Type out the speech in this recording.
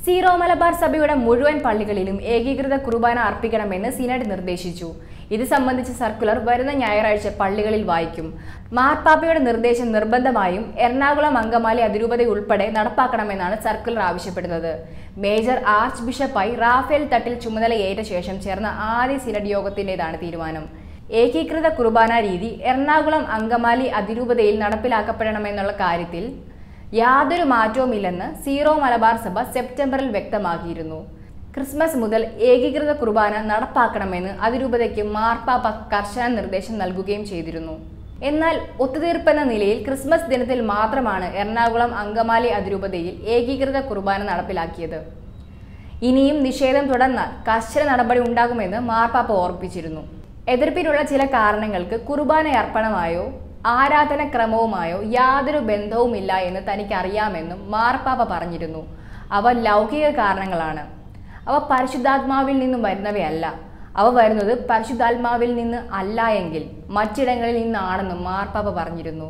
Zero Malabar സഭയുടെ മുഴുവൻ പള്ളികളിലും ഏകീകൃത കുർബാന അർപ്പിക്കണമെന്ന് സിനഡ് നിർദ്ദേശിച്ചു. ഇത് സംബന്ധിച്ച സർക്കുലർ വരുന്ന ഞായറാഴ്ച പള്ളികളിൽ വായിക്കും. മാർപ്പാപ്പയുടെ നിർദ്ദേശം നിർബന്ധമായും എറണാകുളം അങ്കമാലി അതിരൂപത ഉൾപ്പെടെ നടപ്പാക്കണമെന്നാണ് സർക്കുലർ ആവശ്യപ്പെടുന്നത്. മേജർ ആർച്ച് ബിഷപ്പായി റാഫേൽ തട്ടിൽ ചുമതലയേറ്റ ശേഷം ചേർന്ന ആദ്യ സിനഡ് യോഗത്തിന്റേതാണ് തീരുമാനം. ഏകീകൃത കുർബാന രീതി എറണാകുളം അങ്കമാലി അതിരൂപതയിൽ നടപ്പിലാക്കപ്പെടണമെന്നുള്ള കാര്യത്തിൽ യാതൊരു മാറ്റവുമില്ലെന്ന് സീറോ മലബാർ സഭ സെപ്റ്റംബറിൽ വ്യക്തമാക്കിയിരുന്നു. ക്രിസ്മസ് മുതൽ ഏകീകൃത കുർബാന നടപ്പാക്കണമെന്ന് അതിരൂപതയ്ക്ക് മാർപ്പാപ്പ കർശന നിർദ്ദേശം നൽകുകയും ചെയ്തിരുന്നു. എന്നാൽ ഒത്തുതീർപ്പെന്ന നിലയിൽ ക്രിസ്മസ് ദിനത്തിൽ മാത്രമാണ് എറണാകുളം അങ്കമാലി അതിരൂപതയിൽ ഏകീകൃത കുർബാന നടപ്പിലാക്കിയത്. ഇനിയും നിഷേധം തുടർന്നാൽ കർശന നടപടി ഉണ്ടാകുമെന്ന് മാർപ്പാപ്പ ഓർപ്പിച്ചിരുന്നു. എതിർപ്പിനുള്ള ചില കാരണങ്ങൾക്ക് കുർബാനയർപ്പണമായോ ആരാധനക്രമവുമായോ യാതൊരു ബന്ധവുമില്ല എന്ന് തനിക്കറിയാമെന്നും മാർപ്പാപ്പ പറഞ്ഞിരുന്നു. അവ ലൗകിക കാരണങ്ങളാണ്. അവ പരിശുദ്ധാത്മാവിൽ നിന്നും വരുന്നവയല്ല. അവ വരുന്നത് പരിശുദ്ധാത്മാവിൽ നിന്ന് അല്ല എങ്കിൽ മറ്റിടങ്ങളിൽ നിന്നാണെന്നും മാർപ്പാപ്പ പറഞ്ഞിരുന്നു.